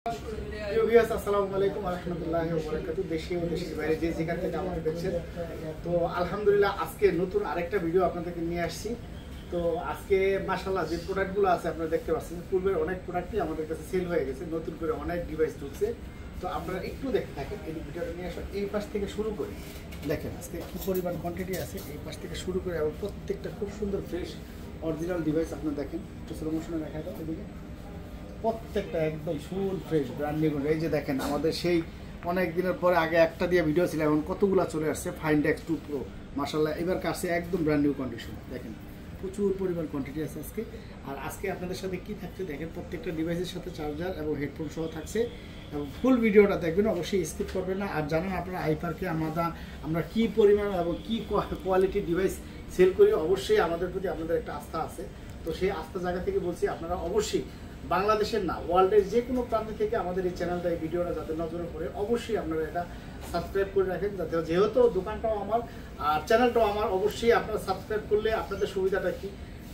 আসসালামু আলাইকুম ওয়া রাহমাতুল্লাহি ওয়া বারাকাতুহু। দেশে ও দেশের বাইরে যে যেখান থেকে আমাকে দেখছেন, তো আলহামদুলিল্লাহ আজকে নতুন আরেকটা ভিডিও আপনাদেরকে নিয়ে আসছি। তো আজকে মাশাআল্লাহ যে প্রোডাক্টগুলো আছে আপনারা দেখতে পাচ্ছেন, পূর্বের অনেক প্রোডাক্টই আমাদের কাছে সেল হয়ে গেছে, নতুন করে অনেক ডিভাইস ঢুকছে। তো আপনারা একটু দেখতে থাকেন, এই ভিডিওটা নিয়ে আসা এই পাশ থেকে শুরু করে দেখেন আজকে কী পরিমাণ কোয়ান্টিটি আছে এই পাশ থেকে শুরু করে, এবং প্রত্যেকটা খুব সুন্দর ফ্রেশ অরিজিনাল ডিভাইস আপনারা দেখেন। একটু স্লো মোশনে দেখা দাও এদিকে, প্রত্যেকটা একদম ফুল ফ্রেশ ব্র্যান্ড নিউ। এই যে দেখেন আমাদের সেই অনেক দিনের পরে আগে একটা দিয়ে ভিডিও ছিল, এখন কতগুলো চলে আসছে। ফাইন্ড এক্স 2 প্রো মাশাআল্লাহ এবার কাছে একদম ব্র্যান্ড নিউ কন্ডিশন। দেখেন প্রচুর পরিমাণ কোয়ান্টিটি আছে আজকে। আর আজকে আপনাদের সাথে কি থাকছে দেখেন, প্রত্যেকটা ডিভাইসের সাথে চার্জার এবং হেডফোন সহ থাকছে, এবং ফুল ভিডিওটা দেখবেন, অবশ্যই স্কিপ করবেন না। আর জানেন আপনারা আইপারকে আমরা কী পরিমাণ এবং কী কোয়ালিটির ডিভাইস সেল করি, অবশ্যই আমাদের প্রতি আপনাদের একটা আস্থা আছে। তো সেই আস্থা জায়গা থেকে বলছি, আপনারা অবশ্যই বাংলাদেশের না ওয়ার্ল্ডের যে কোনো প্রান্ত থেকে আমাদের এই চ্যানেলটা, এই ভিডিওটা যাতে নজরে পড়ে, অবশ্যই আপনারা এটা সাবস্ক্রাইব করে রাখেন, যাতে যেহেতু দোকানটাও আমার আর চ্যানেলটাও আমার, অবশ্যই আপনারা সাবস্ক্রাইব করলে আপনাদের সুবিধাটা কি,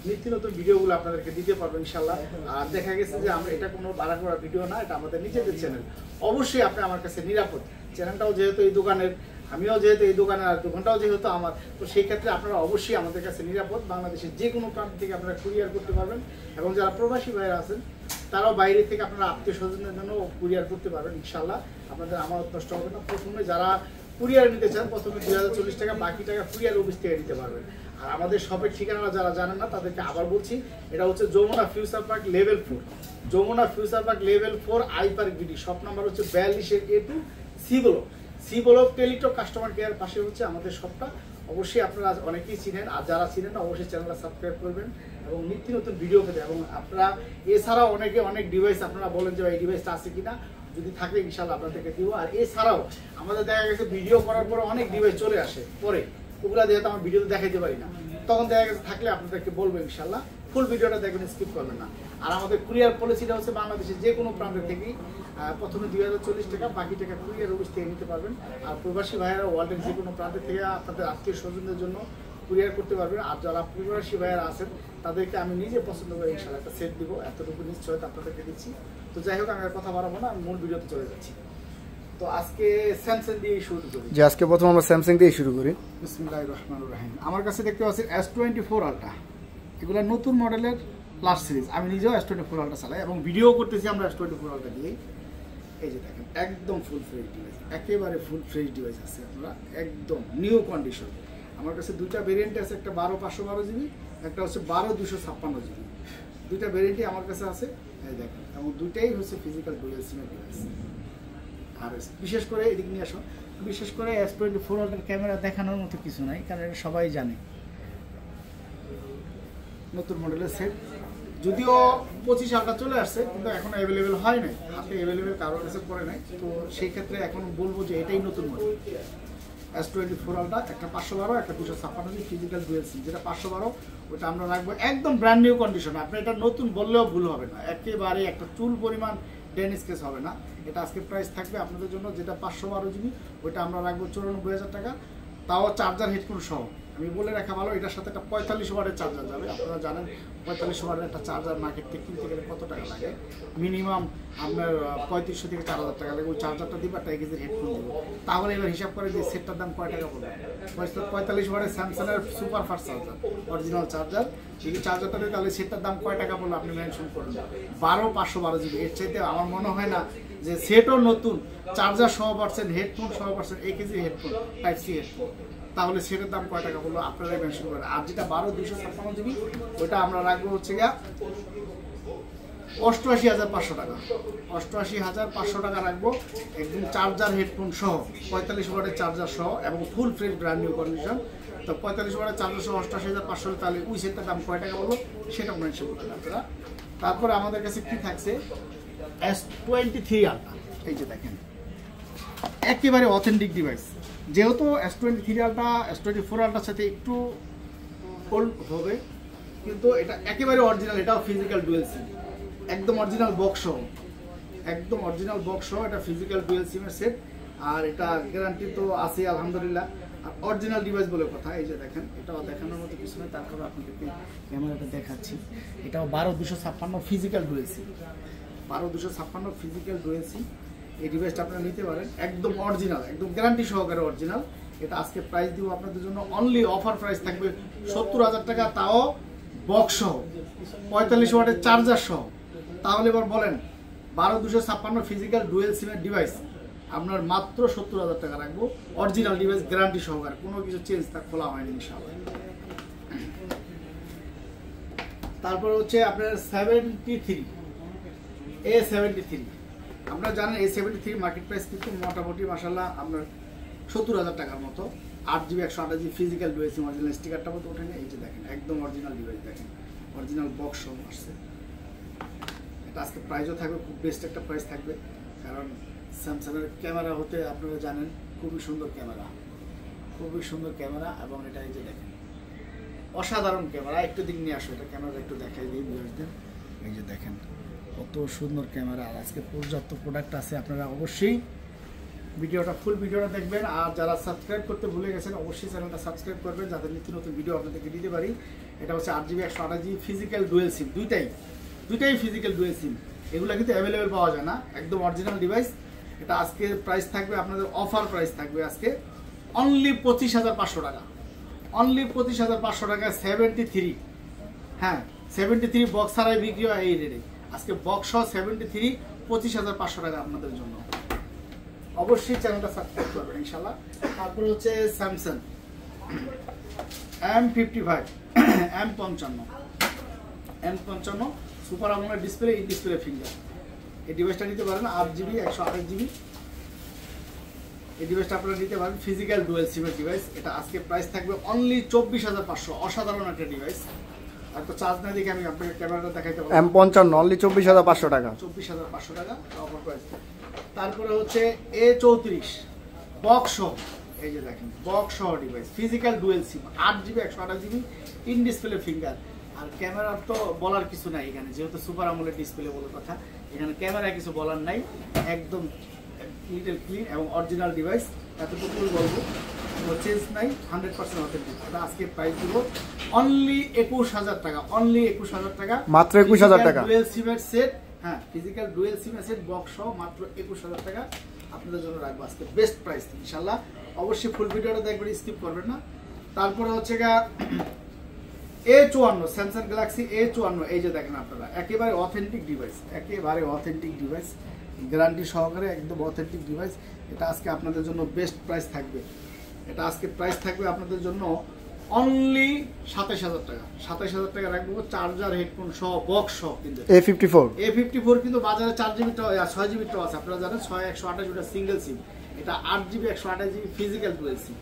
নিত্য নতুন ভিডিওগুলো আপনাদেরকে দিতে পারবো ইনশাল্লাহ। আর দেখা গেছে যে আমরা এটা কোনো ভাড়া করা ভিডিও না, এটা আমাদের নিজেদের চ্যানেল। অবশ্যই আপনি আমার কাছে নিরাপদ, চ্যানেলটাও যেহেতু এই দোকানের, আমিও যেহেতু এই দোকানে, আর দোকানটাও যেহেতু আমার, তো সেই ক্ষেত্রে আপনারা অবশ্যই আমাদের কাছে নিরাপদ। বাংলাদেশের যে কোনো প্রান্ত থেকে আপনারা কুরিয়ার করতে পারবেন, এবং যারা প্রবাসী ভাইরা আছেন তারাও বাইরে থেকে আপনারা আত্মীয় স্বজনের জন্য কুরিয়ার করতে পারবেন ইনশাল্লাহ। আপনাদের আমানত নষ্ট হবে না। প্রথমে যারা কুরিয়ার নিতে চান, প্রথমে 2040 টাকা, বাকি টাকা কুরিয়ার অফিস থেকে নিতে পারবেন। আর আমাদের শপের ঠিকানা যারা জানেন না তাদেরকে আবার বলছি, এটা হচ্ছে Jamuna future park level 4, Jamuna future park level 4 I park BD. Shop number হচ্ছে 42 A2 C block Teletalk customer care পাশে হচ্ছে আমাদের শপটা। অবশ্যই আপনারা অনেকেই চিনেন, আর যারা চিনেন না অবশ্যই চ্যানেলটা সাবস্ক্রাইব করবেন এবং নিত্য নতুন ভিডিও পেতে। এবং আপনারা এছাড়াও অনেক ডিভাইস আপনারা বলেন যে এই ডিভাইসটা আছে কিনা, যদি থাকে ইনশাল্লাহ আপনাদেরকে দিব। আর এছাড়াও আমাদের দেখা গেছে ভিডিও করার পরে অনেক ডিভাইস চলে আসে পরে, ওগুলা যেহেতু আমার ভিডিওতে দেখাইতে পারি না, তখন দেখা গেছে থাকলে আপনাদেরকে বলবো ইনশাল্লাহ। ফুল ভিডিওটা দেখবেন, স্কিপ করবেন না। আর আমাদের কুরিয়ার পলিসিটা হচ্ছে বাংলাদেশের যে কোনো প্রান্ত থেকেই প্রথমে 2040 টাকা, বাকি টাকা কুরিয়ার অফিস থেকে নিতে পারবেন। আর প্রবাসী ভাইয়েরা ওয়ার্ল্ডের যে কোনো প্রান্ত থেকে আপনাদের আত্মীয় স্বজনদের জন্য কুরিয়ার করতে পারবেন। আর যারা প্রবাসী ভাইয়েরা আছেন তাদেরকে আমি নিজে পছন্দ করে ইনশাল্লাহ একটা সেট দিব, এতটুকু নিশ্চয়তা আপনাদেরকে দিচ্ছি। তো যাই হোক, আমি আর কথা বাড়াবো না, আমি মূল ভিডিওতে চলে যাচ্ছি। তো আজকে স্যামসাং দিয়ে শুরু করি। যে আজকে প্রথম আমরা স্যামসাং দিয়ে শুরু করি। বিসমিল্লাহির রহমানির রহিম। আমার কাছে দেখতে পাচ্ছেন S24 আলট্রা, এগুলো নতুন মডেলের লাস্ট সিরিজ। আমি নিজেও S24 আলট্রা চালাই এবং ভিডিও করতেছি আমরা S24 আলট্রা দিয়ে। এই যে দেখেন একদম ফুল ফ্রেশ ডিভাইস, একেবারে ফুল ফ্রেশ ডিভাইস আছে আপনারা, একদম নিউ কন্ডিশন। আমার কাছে দুইটা ভেরিয়েন্ট আছে, একটা 12/512 GB, একটা হচ্ছে 12/256 GB। দুইটা ভেরিয়েন্টই আমার কাছে আছে, এই দেখেন, এবং দুইটাই হচ্ছে ফিজিক্যাল ডুয়াল সিমের ডিভাইস। আর বিশেষ করে এদিকে নিয়ে আসো, বিশেষ করে S24 আলট্রার ক্যামেরা দেখানোর মতো কিছু নাই, কারণ এটা সবাই জানে নতুন মডেলের সেট। যদিও 25 আলট্রা চলে আসছে, কিন্তু এখন অ্যাভেলেবেল হয় নাই, হাতে অ্যাভেলেবেল কারোর কাছে পড়ে নাই। তো সেই ক্ষেত্রে এখন বলবো যে এটাই নতুন মডেল S24 আলট্রা। একটা 512, একটা 256 ফিজিক্যাল ডুয়াল সিম। যেটা 512 ওটা আমরা রাখবো একদম ব্র্যান্ড নিউ কন্ডিশন। আপনি এটা নতুন বললেও ভুল হবে না, একেবারে একটা চুল পরিমাণ ড্যামেজ কেস হবে না। এটা আজকে প্রাইস থাকবে আপনাদের জন্য, যেটা 512 GB, ওইটা আমরা রাখবো 94,000 টাকা, তাও চার্জার হেডফোন সহ। আমি বলে রাখা ভালো, এটার সাথে একটা 45 ওয়াটের চার্জার যাবে। আপনারা জানেন 45 ওয়াটের একটা চার্জার মার্কেট থেকে কিনতে গেলে কত টাকা লাগে, মিনিমাম আপনার 3500 থেকে 4000 টাকা লাগে। ওই চার্জারটা দিব, একটা 1 কেজির হেডফোন দিব। তাহলে এবার হিসাব করে যে সেটটার দাম কয় টাকা পড়বে। 45 ওয়াটের স্যামসাংয়ের super fast charger, original charger, সেই চার্জারটা দিয়ে তাহলে সেটটার দাম কয় টাকা পড়লো আপনি মেনশন করুন। 512 GB। এর চাইতে আমার মনে হয় না যে সেটও নতুন, চার্জার সহ পাচ্ছেন, হেডফোন সহ পাচ্ছেন, 1 KG headphone, type C headphone, তাহলে সেটার দাম কয় টাকা বললো আপনারাই মেনশন করেন। আর যেটা 12/256 GB, ওইটা আমরা রাখবো হচ্ছে গিয়া 88,500 টাকা। 88,500 টাকা রাখবো, একদম চার্জার হেডফোন সহ, 45 ওয়াটের চার্জার সহ, এবং full fresh brand new condition. তো 45 ওয়াটের চার্জার সহ 88,500, তাহলে ওই সেটটার দাম কয় টাকা বললো সেটা মেনশন করেন আপনারা। তারপরে আমাদের কাছে কি থাকছে, S23 আলট্রা। এই যে দেখেন একেবারে অথেন্টিক ডিভাইস। যেহেতু S23 আলট্রা S24 আলট্রার সাথে একটু ওল্ড হবে, কিন্তু এটা একেবারে অরিজিনাল, এটাও ফিজিক্যাল ডুয়াল সিম, একদম অরিজিনাল বক্স সহ, একদম অরিজিনাল বক্স সহ। এটা ফিজিক্যাল ডুয়াল সিমের সেট, আর এটা গ্যারান্টি তো আছে আলহামদুলিল্লাহ। আর অরিজিনাল ডিভাইস বলে কথা। এই যে দেখেন, এটাও দেখানোর মতো কিছু নয়, তারপরে আপনাদেরকে ক্যামেরাটা দেখাচ্ছি। এটাও 12/256 physical dual SIM. 12256 physical dual সিম। এই ডিভাইসটা আপনারা নিতে পারেন, একদম অরিজিনাল, একদম গ্যারান্টি সহকারে অরিজিনাল। এটা আজকে প্রাইস দিব আপনাদের জন্য অনলি অফার প্রাইস থাকবে 70,000 টাকা, তাও বক্স সহ 45 ওয়াটের চার্জার সহ। তাহলে এবার বলেন 12256 ফিজিক্যাল ডুয়েল সিমের ডিভাইস আপনার মাত্র 70,000 টাকা রাখবো, অরিজিনাল ডিভাইস গ্যারান্টি সহকারে, কোনো কিছু চেঞ্জ তা খোলা হয়নি ইনশাআল্লাহ। তারপর হচ্ছে আপনার 73 A73। আপনারা জানেন A73 মার্কেট প্রাইস কিন্তু মোটামুটি মাশাআল্লাহ আপনার 70,000 টাকার মতো। 8GB 128GB ফিজিক্যাল ডুয়েল সিম, অরিজিনাল স্টিকারটা মতো ওঠেনি। এই যে দেখেন একদম অরিজিনাল ডিভাইস, দেখেন অরিজিনাল বক্স সহ আসছে। এটা আজকে প্রাইসও থাকবে, খুব বেস্ট একটা প্রাইস থাকবে, কারণ স্যামসাংয়ের ক্যামেরা হতে আপনারা জানেন খুবই সুন্দর ক্যামেরা, খুবই সুন্দর ক্যামেরা। এবং এটা এই যে দেখেন অসাধারণ ক্যামেরা। একটু দিক নিয়ে আসো, এটা ক্যামেরা একটু দেখাই দিই ভিউয়ারদের। এই যে দেখেন কত সুন্দর ক্যামেরা। আর আজকে পর্যাপ্ত প্রোডাক্ট আছে, আপনারা অবশ্যই ভিডিওটা ফুল ভিডিওটা দেখবেন। আর যারা সাবস্ক্রাইব করতে ভুলে গেছেন অবশ্যই চ্যানেলটা সাবস্ক্রাইব করবেন, যাতে নিত্য নতুন ভিডিও আপনাদেরকে দিতে পারি। এটা হচ্ছে 8GB 128GB ফিজিক্যাল ডুয়েল সিম, দুইটাই ফিজিক্যাল ডুয়েল সিম। এগুলো কিন্তু অ্যাভেলেবেল পাওয়া যায় না, একদম অরিজিনাল ডিভাইস। এটা আজকে প্রাইস থাকবে আপনাদের, অফার প্রাইস থাকবে আজকে অনলি 25,500 টাকা, অনলি 25,500 টাকা। 73, হ্যাঁ 73 বক্স ছাড়াই বিক্রি হয় এই রেটে। আজকে বক্স সহ 73 25,500 টাকা আপনাদের জন্য। অবশ্যই চ্যানেলটা সাবস্ক্রাইব করবেন ইনশাআল্লাহ। তারপরে হচ্ছে Samsung M55 M55 super AMOLED display, in display finger. এই ডিভাইসটা নিতে পারেন 8GB 128GB। এই ডিভাইসটা আপনারা নিতে পারেন ফিজিক্যাল ডুয়েল সিমের ডিভাইস। এটা আজকে প্রাইস থাকবে অনলি 24,500। অসাধারণ একটা ডিভাইস। আর তো চার্জ না দেখে আমি আপনাকে ক্যামেরাটা দেখাইতে পারবো। M55 অনলি 24,500 টাকা, 24,500 টাকা অফার প্রাইস। তারপরে হচ্ছে A34 বক্স সহ, এই যে দেখেন বক্স সহ device, physical dual SIM, 8GB 128GB in display finger. আর ক্যামেরার তো বলার কিছু নাই এখানে, যেহেতু সুপার আমোলেড ডিসপ্লে বলে কথা, এখানে ক্যামেরা কিছু বলার নাই, একদম লিটল ক্লিন এবং অরিজিনাল ডিভাইস। এতটুকুই বলবো, কোনো চেঞ্জ নাই, 100% অথেন্টিক। এটা আজকে প্রাইস দিব অনলি 21,000 টাকা, অনলি 21,000 টাকা, মাত্র 21,000 টাকা। ডুয়েল সিমের সেট, হ্যাঁ ফিজিক্যাল ডুয়েল সিমের সেট বক্স সহ মাত্র 21,000 টাকা আপনাদের জন্য রাখবো আজকে বেস্ট প্রাইস ইনশাআল্লাহ। অবশ্যই ফুল ভিডিওটা দেখবেন, স্কিপ করবেন না। তারপরে হচ্ছে A54 স্যামসাং গ্যালাক্সি A54। এই যে দেখেন আপনারা একেবারে অথেন্টিক ডিভাইস, একেবারে অথেন্টিক ডিভাইস, গ্যারান্টি সহকারে একদম অথেন্টিক ডিভাইস। এটা আজকে আপনাদের জন্য বেস্ট প্রাইস থাকবে। এটা আজকে প্রাইস থাকবে আপনাদের জন্য অনলি 27,000 টাকা, 27,000 টাকা রাখবো। চার্জার, হেডফোন সহ বক্স সহ। কিন্তু A54 কিন্তু বাজারে 4GB 6GB আছে, আপনারা জানেন 128GB সিঙ্গেল সিম। এটা 8GB 128GB ফিজিক্যাল ডুয়েল সিম,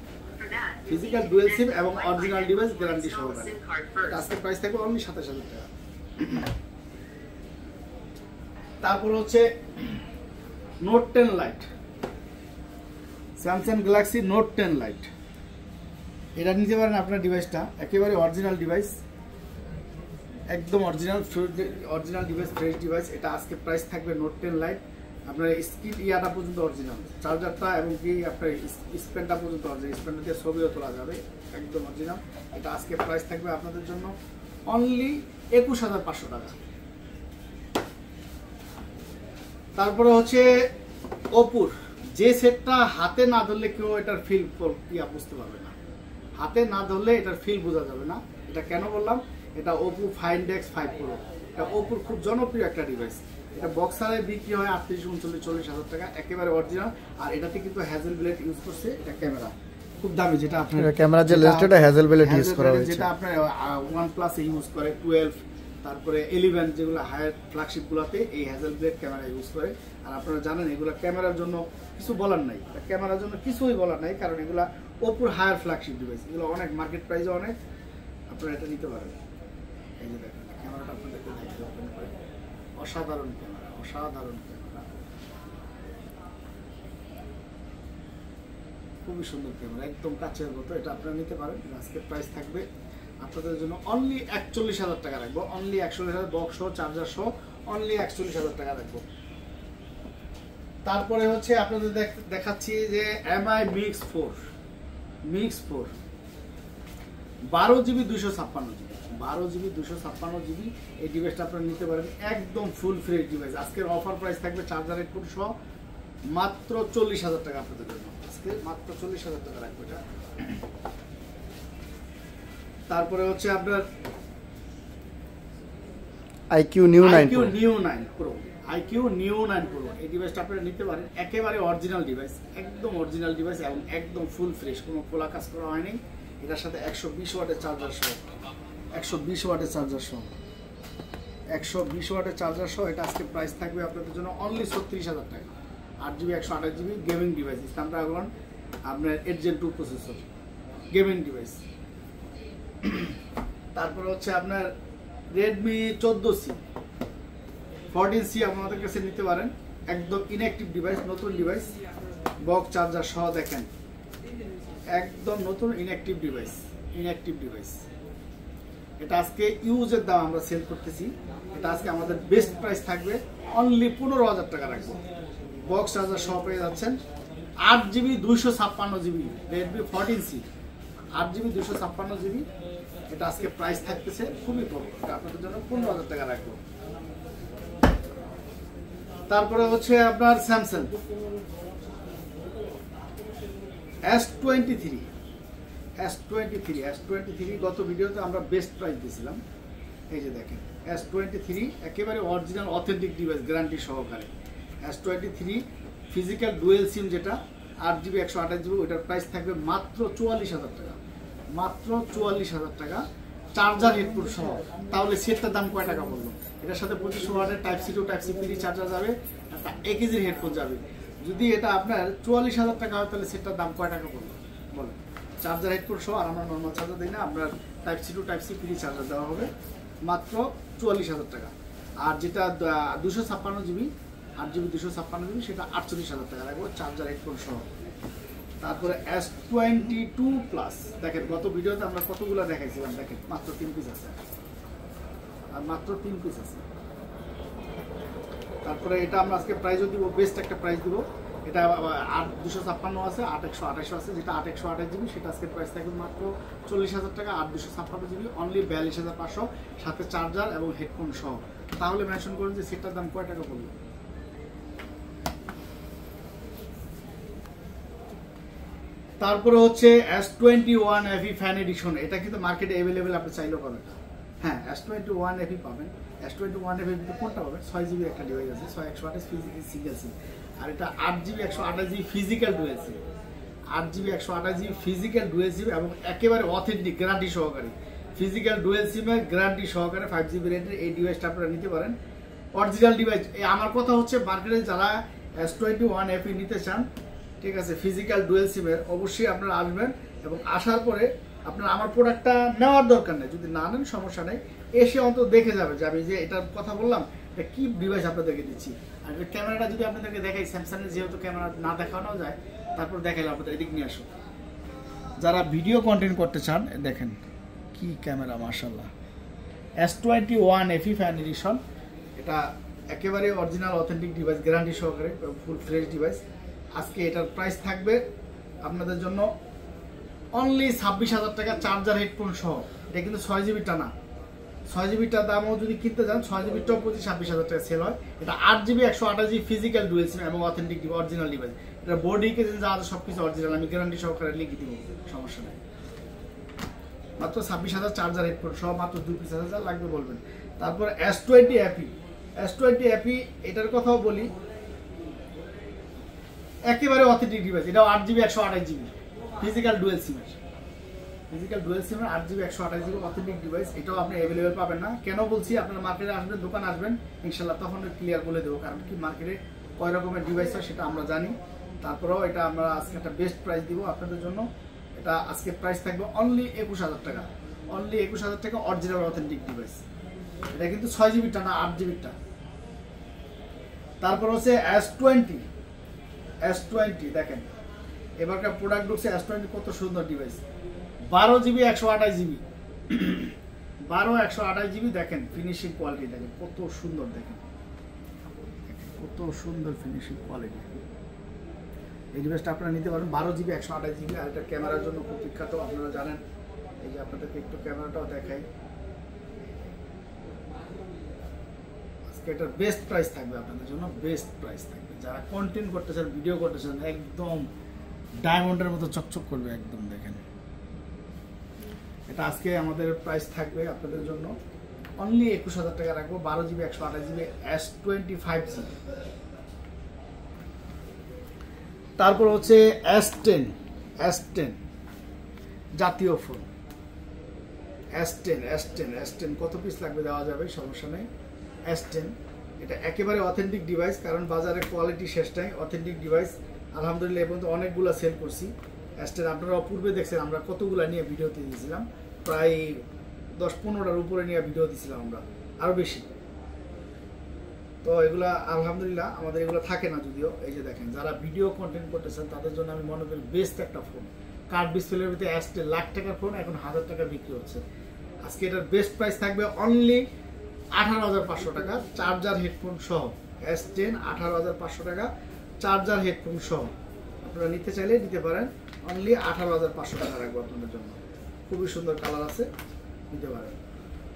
ফিজিক্যাল ডুয়েল সিম এবং অরিজিনাল ডিভাইস গ্যারান্টি সহকারে। আজকে প্রাইস থাকবে অনলি 27,000 টাকা। তারপর হচ্ছে note 10 light, Samsung Galaxy note 10 light. এটা নিতে পারেন আপনার ডিভাইসটা, একেবারে অরিজিনাল ডিভাইস, একদম অরিজিনাল ডিভাইস, ফ্রেশ ডিভাইস। এটা আজকে প্রাইস থাকবে নোট 10 লাইট। আপনার স্ক্রিন ইয়াটা পর্যন্ত অরিজিনাল, চার্জারটা এবং কি আপনার স্পেনটা পর্যন্ত অরিজিনাল, স্পেনটা দিয়ে ছবিও তোলা যাবে, একদম অরিজিনাল। এটা আজকে প্রাইস থাকবে আপনাদের জন্য অনলি 21,500 টাকা। তারপরে হচ্ছে ওপোর যে সেটটা হাতে না ধরলে কেউ এটার ফিল বুঝতে পারবে না, হাতে না ধরলে এটার ফিল বোঝা যাবে না। এটা কেন বললাম, এটা ওপো Find X5 Pro। এটা ওপোর খুব জনপ্রিয় একটা ডিভাইস। এটা বক্সারে বিক্রি হয় 38, 39, 40,000 টাকা, একেবারে অরিজিনাল। আর এটাতে কিন্তু হ্যাজেল ব্লেড ইউজ করছে, এটা ক্যামেরা খুব দামি, যেটা আপনার ক্যামেরা যে লেন্সটা হ্যাজেল ব্লেড ইউজ করা হয়েছে, যেটা আপনার OnePlus ইউজ করে 12, তারপরে 11 যেগুলো হায়ার ফ্ল্যাগশিপ গুলাতে এই হ্যাজেল ব্লেড ক্যামেরা ইউজ করে। আর আপনারা জানেন এগুলো ক্যামেরার জন্য কিছু বলার নাই, ক্যামেরার জন্য কিছুই বলার নাই, কারণ এগুলা ওপোর হায়ার ফ্ল্যাগশিপ ডিভাইস, এগুলো অনেক মার্কেট প্রাইসে অনেক, আপনারা এটা নিতে পারেন। এই যে দেখেন ক্যামেরাটা আপনাদেরকে দেখতে ওপেন করে, অসাধারণ ক্যামেরা, অসাধারণ ক্যামেরা, খুবই সুন্দর ক্যামেরা, একদম কাছের মতো। এটা আপনারা নিতে পারেন। আজকে প্রাইস থাকবে আপনাদের জন্য অনলি 41,000 টাকা রাখবো, অনলি 41,000 বক্স সহ চার্জার সহ অনলি 41,000 টাকা রাখবো। তারপরে হচ্ছে আপনাদের দেখাচ্ছি যে MI Mix 4 12GB 256GB, 12GB 256GB এই ডিভাইসটা আপনারা নিতে পারেন, একদম ফুল ফ্রেশ ডিভাইস। আজকের অফার প্রাইস থাকবে চার্জার হেডফোন সহ মাত্র 40,000 টাকা আপনাদের জন্য, আজকে মাত্র 40,000 টাকা রাখবো এটা। তারপরে হচ্ছে আপনার IQ Neo 9 Pro, IQ Neo 9 Pro এই ডিভাইসটা আপনারা নিতে পারেন, একেবারে অরিজিনাল ডিভাইস, একদম অরিজিনাল ডিভাইস এবং একদম ফুল ফ্রেশ, কোনো খোলা কাজ করা হয়নি। এটার সাথে 120 ওয়াটের চার্জার সহ, 120 ওয়াটের চার্জার সহ, 120 ওয়াটের চার্জার সহ এটা আজকে প্রাইস থাকবে আপনাদের জন্য অনলি 36,000 টাকা। 8GB 128GB gaming device, Snapdragon আপনার 8 Gen 2 প্রসেসর গেমিং ডিভাইস। তারপরে হচ্ছে আপনার Redmi 14C 14C আপনাদের কাছে নিতে পারেন, একদম ইনঅ্যাক্টিভ ডিভাইস, নতুন ডিভাইস, বক্স চার্জার সহ দেখেন, একদম নতুন ইনঅ্যাক্টিভ ডিভাইস। এটা আজকে ইউজের দাম আমরা সেল করতেছি, এটা আজকে আমাদের বেস্ট প্রাইস থাকবে অনলি 15,000 টাকা রাখবো। বক্স চার্জার সহ পেয়ে যাচ্ছেন। 8GB 256GB Redmi 14C 8GB 256GB, এটা আজকে প্রাইস থাকতেছে খুবই কম, এটা আপনাদের জন্য 15,000 টাকা রাখবো। তারপরে হচ্ছে আপনার স্যামসাং S23 গত ভিডিওতে আমরা বেস্ট প্রাইস দিয়েছিলাম, এই যে দেখেন S23 একেবারে অরিজিনাল অথেন্টিক ডিভাইস গ্যারান্টি সহকারে। S23 ফিজিক্যাল ডুয়েল সিম যেটা 8GB 128GB, ওইটার প্রাইস থাকবে মাত্র 44,000 টাকা, মাত্র 44,000 টাকা চার্জার হেডফোন সহ। তাহলে সেটটার দাম কয় টাকা বললো? এটার সাথে 25 ওয়াটের type C to type C PD charger যাবে, 1 কেজির হেডফোন যাবে। যদি এটা আপনার 44,000 টাকা হয় তাহলে সেটটার দাম কয় টাকা পড়লো বলেন? চার্জার হেডফোন সহ, আর আমরা নর্মাল চার্জার দিই না, আপনার type C to type C PD charger দেওয়া হবে মাত্র 44,000 টাকা। আর যেটা 256GB 8GB 256GB সেটা 48,000 টাকা রাখবো চার্জার হেডফোন সহ। তারপরে S22 প্লাস দেখেন, গত ভিডিওতে আমরা কতগুলো দেখাইছিলাম, দেখেন মাত্র 3 পিস আছে, আর মাত্র 3 পিস আছে। তারপরে এটা আমরা আজকে প্রাইসও দিব, বেস্ট একটা প্রাইস দিব। এটা 8/256 আছে, 8/128 আছে, যেটা 8/128GB সেটা আজকে প্রাইস থাকবে মাত্র 40,000 টাকা। 8/256GB অনলি 42,500, সাথে চার্জার এবং হেডফোন সহ। তাহলে মেনশন করুন যে সেটার দাম কয় টাকা পড়বে? তারপরে হচ্ছে S21 FE ফ্যান এডিশন, এটা কিন্তু মার্কেটে অ্যাভেলেবেল, আপনি চাইলেও পাবেন। হ্যাঁ, S21 FE পাবেন। S21 FE কোনটা পাবেন? 6GB একটা ডিভাইস আছে, 128 সিঙ্গেল সিম, আর এটা 8GB 128GB physical dual SIM, 8GB 128GB physical dual সিম এবং একেবারে অথেন্টিক গ্যারান্টি সহকারে, ফিজিক্যাল ডুয়েল সিমের গ্যারান্টি সহকারে 5GB রেটের এই ডিভাইসটা আপনারা নিতে পারেন, অরিজিনাল ডিভাইস। আমার কথা হচ্ছে মার্কেটে যারা S21 FE নিতে চান, ঠিক আছে, ফিজিক্যাল ডুয়েল সিমের, অবশ্যই আপনারা আসবেন এবং আসার পরে আপনার আমার প্রোডাক্টটা নেওয়ার দরকার নেই, যদি না নেন সমস্যা নেই, এসে অন্তত দেখে যাবে যে আমি যে এটার কথা বললাম এটা কি ডিভাইস আপনাদেরকে দিচ্ছি। আর ক্যামেরাটা যদি আপনাদেরকে দেখাই, স্যামসাংয়ের যেহেতু ক্যামেরা না দেখানো যায়, তারপর দেখাইলে আপনাদের এদিক নিয়ে আসো। যারা ভিডিও কন্টেন্ট করতে চান, দেখেন কি ক্যামেরা মাশাআল্লাহ। S21 FE ফ্যান এডিশন, এটা একেবারে অরিজিনাল অথেন্টিক ডিভাইস, গ্যারান্টি সহকারে ফুল ফ্রেশ ডিভাইস। আজকে এটার প্রাইস থাকবে আপনাদের জন্য অনলি 26,000 টাকা চার্জার হেডফোন সহ। এটা কিন্তু 6GBটা না, 6GBটার দামও যদি কিনতে যান 6GBটাও 26,000 টাকা সেল হয়। এটা 8GB 128GB ফিজিক্যাল ডুয়েল সিম এবং অথেন্টিক অরিজিনাল ডিভাইস। এটা বডি কেজেন যা আছে সবকিছু অরিজিনাল, আমি গ্যারান্টি সহকারে লিখে দিব, সমস্যা নেই। মাত্র 26,000 চার্জার হেডফোন সহ, মাত্র 2 পিস হাজার লাগবে বলবেন। তারপর S20 FE এটার কথাও বলি, একেবারে অথেন্টিক ডিভাইস। এটাও 8GB 128GB ফিজিক্যাল ডুয়েল সিমের, 8GB 128GB অথেন্টিক ডিভাইস। এটাও আপনি অ্যাভেলেবেল পাবেন না। কেন বলছি? আপনারা মার্কেটে আসবেন, দোকান আসবেন, ইনশাল্লাহ তখন ক্লিয়ার বলে দেবো, কারণ কি মার্কেটে কয় রকমের ডিভাইস হয় সেটা আমরা জানি। তারপরেও এটা আমরা আজকে একটা বেস্ট প্রাইস দিব আপনাদের জন্য। এটা আজকে প্রাইস থাকবে অনলি 21,000 টাকা, অনলি 21,000 টাকা অরিজিনাল অথেন্টিক ডিভাইস। এটা কিন্তু 6GBটা না, 8GBটা। তারপর হচ্ছে S20 দেখেন, এবারকার প্রোডাক্ট ঢুকছে S20, কত সুন্দর ডিভাইস। 12GB 128GB 128GB দেখেন, ফিনিশিং কোয়ালিটি দেখেন কত সুন্দর, দেখেন কত সুন্দর ফিনিশিং কোয়ালিটি। এই ডিভাইসটা আপনারা নিতে পারেন 12GB 128GB। আর এটা ক্যামেরার জন্য খুব বিখ্যাত, আপনারা জানেন এই যে আপনাদেরকে একটু ক্যামেরাটাও দেখাই। আজকে এটার বেস্ট প্রাইস থাকবে আপনাদের জন্য, বেস্ট প্রাইস থাকবে। যারা কন্টেন্ট করতেছেন, ভিডিও করতেছেন, একদম ডায়মন্ডের মতো চকচক করবে একদম। দেখেন এটা আজকে আমাদের প্রাইস থাকবে আপনাদের জন্য অনলি 21,000 টাকা রাখবো। 12 জিবি 128 জিবি S25G। তারপর হচ্ছে S10 জাতীয় ফোন। S10 কত পিস লাগবে দেওয়া যাবে, সমস্যা নেই। S10 এটা একেবারে অথেন্টিক ডিভাইস, কারণ বাজারে কোয়ালিটি শেষ নাই। অথেন্টিক ডিভাইস আলহামদুলিল্লাহ এই পর্যন্ত অনেকগুলো সেল করছি। S10 আপনারা পূর্বে দেখছেন আমরা কতগুলো নিয়ে ভিডিওতে দিয়েছিলাম, প্রায় 10-15টার উপরে নিয়ে ভিডিও দিয়েছিলাম আমরা, আরও বেশি। তো এগুলা আলহামদুলিল্লাহ আমাদের এগুলো থাকে না যদিও। এই যে দেখেন যারা ভিডিও কন্টেন্ট করতেছেন তাদের জন্য আমি মনে করি বেস্ট একটা ফোন। কার্ড ডিসপ্লের ভিতরে S10 লাখ টাকার ফোন এখন 1000 টাকা বিক্রি হচ্ছে। আজকে এটার বেস্ট প্রাইস থাকবে অনলি 18,500 টাকা, চার্জার হেডফোন সহ। S10 18,500 টাকা, চার্জার হেডফোন সহ। আপনারা নিতে চাইলে নিতে পারেন, অনলি 18,500 টাকা রাখবো আপনাদের জন্য। খুবই সুন্দর কালার আছে, নিতে পারেন।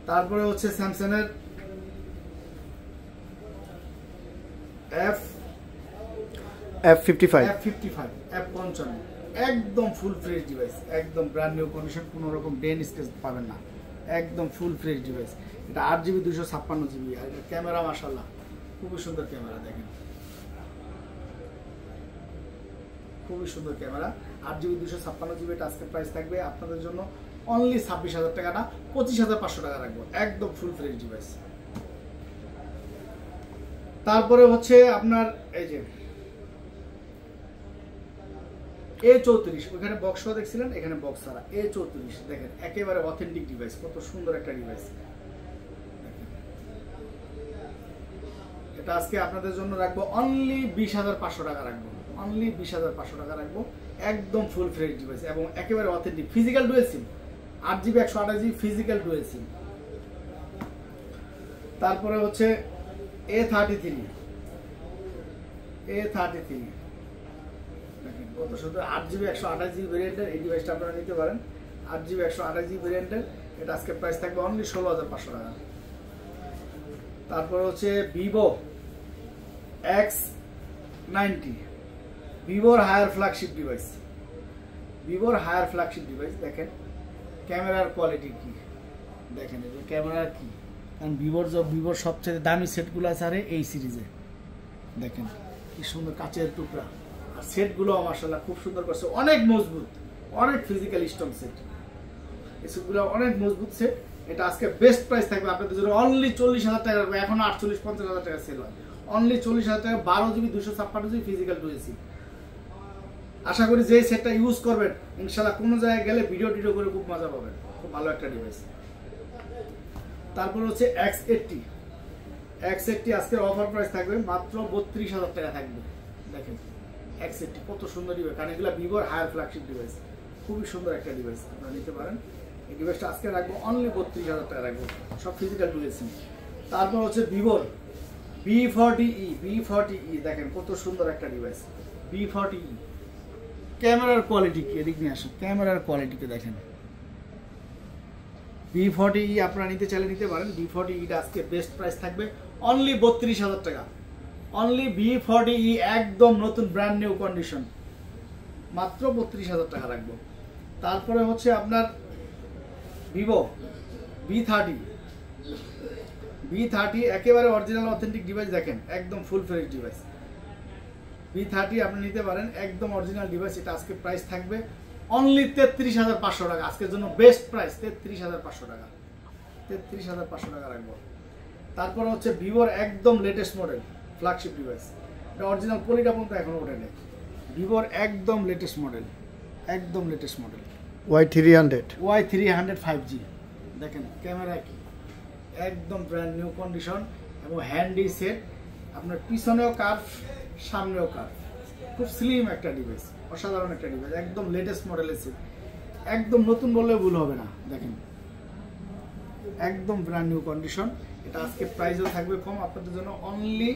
তারপরে হচ্ছে স্যামসাংয়ের F55 F55 একদম ফুল ফ্রেশ ডিভাইস, একদম ব্র্যান্ড নিউ কন্ডিশন, কোনো রকম ডেন স্ক্র্যাচ পাবেন না, একদম ফুল ফ্রেশ ডিভাইস। এটা 8 জিবি 256 জিবি। আর এটা ক্যামেরা মাশাআল্লাহ খুবই সুন্দর ক্যামেরা, দেখেন খুবই সুন্দর ক্যামেরা। 8 GB 256 GB. এটা আজকে প্রাইস থাকবে আপনাদের জন্য অনলি 26,000 টাকা না, 25,500 টাকা রাখবো, একদম ফুল ফ্রেশ ডিভাইস। তারপরে হচ্ছে আপনার এই যে A34, ওখানে বক্স দেখছিলেন, এখানে বক্স ছাড়া। A34 দেখেন একেবারে অথেন্টিক ডিভাইস, কত সুন্দর একটা ডিভাইস। এটা আজকে আপনাদের জন্য রাখবো অনলি 20,500 টাকা রাখবো, অনলি 20,500 টাকা রাখবো, একদম ফুল ফ্রেশ ডিভাইস এবং একেবারে অথেন্টিক। ফিজিক্যাল ডুয়েল সিম, 8 জিবি 128 জিবি ফিজিক্যাল ডুয়েল সিম। তারপরে হচ্ছে A33 কত সুন্দর 8 জিবি 128 জিবি ভেরিয়েন্টের। এই ডিভাইসটা আপনারা নিতে পারেন, 8 জিবি 128 জিবি ভেরিয়েন্টের। এটা আজকে প্রাইস থাকবে অনলি 16,500 টাকা। তারপর হচ্ছে ভিভো X90, ভিভোর হায়ার ফ্ল্যাগশিপ ডিভাইস। দেখেন ক্যামেরার কোয়ালিটি কি, দেখেন এই যে ক্যামেরা কি, কারণ ভিভোর সবচেয়ে দামি সেটগুলো আছে আরে এই সিরিজে। দেখেন কি সুন্দর কাচের টুকরা, আর সেটগুলো মাশাআল্লাহ খুব সুন্দর করছে, অনেক মজবুত, অনেক ফিজিক্যাল স্ট্রং সেট। এই সেটগুলো অনেক মজবুত সেট। এটা আজকে বেস্ট প্রাইস থাকবে আপনাদের জন্য অনলি 40,000 টাকা। এখন 48-50,000 টাকা সেল হয়, অনলি 40,000 টাকা। 12 জিবি 256 জিবি ফিজিক্যাল ডুয়েল। আশা করি যে সেটটা ইউজ করবেন ইনশাআল্লাহ কোনো জায়গায় গেলে ভিডিও করে খুব মজা পাবেন, খুব ভালো একটা ডিভাইস। তারপর হচ্ছে X80 আজকের অফার প্রাইস থাকবে মাত্র 32,000 টাকা থাকবে। দেখেন X80 কত সুন্দর ডিভাইস, কারণ এগুলো ভিভোর হায়ার ফ্ল্যাগশিপ ডিভাইস, খুবই সুন্দর একটা ডিভাইস, আপনারা নিতে পারেন। এই ডিভাইসটা আজকে রাখবো অনলি 32,000 টাকা রাখবো, সব ফিজিক্যাল ডুয়েল সিম। তারপর হচ্ছে ভিভোর B40E দেখেন কত সুন্দর একটা ডিভাইস, B40E। ক্যামেরার কোয়ালিটি কি, এদিক নিয়ে আসুন, ক্যামেরার কোয়ালিটিকে দেখেন। B40E আপনারা নিতে চাইলে নিতে পারেন। B40E আজকে বেস্ট প্রাইস থাকবে অনলি 32,000 টাকা, অনলি B40E একদম নতুন ব্র্যান্ড নিউ কন্ডিশন, মাত্র 32,000 টাকা রাখবো। তারপরে হচ্ছে আপনার ভিভো B30 একেবারে অরিজিনাল অথেন্টিক ডিভাইস। দেখেন একদম ফুল ফ্রেশ ডিভাইস। B30 আপনি নিতে পারেন, একদম অরিজিনাল ডিভাইস। এটা আজকে প্রাইস থাকবে অনলি 33,500 টাকা, আজকের জন্য বেস্ট প্রাইস 33,500 টাকা, 33,500 টাকা রাখবো। তারপর হচ্ছে ভিভোর একদম লেটেস্ট মডেল ফ্ল্যাগশিপ ডিভাইস, এটা অরিজিনাল পলিটা পর্যন্ত এখনো ওঠেনি। ভিভোর একদম লেটেস্ট মডেল Y300 5G। দেখেন ক্যামেরা কি, একদম ব্র্যান্ড নিউ কন্ডিশন এবং হ্যান্ডি সেট। আপনার পিছনেও কার্ভ, সামনেও কার্ভ, খুব স্লিম একটা ডিভাইস, অসাধারণ একটা ডিভাইস, একদম লেটেস্ট মডেলের সেট, একদম নতুন বললেও ভুল হবে না। দেখেন একদম ব্র্যান্ড নিউ কন্ডিশন। এটা আজকে প্রাইসও থাকবে কম আপনাদের জন্য অনলি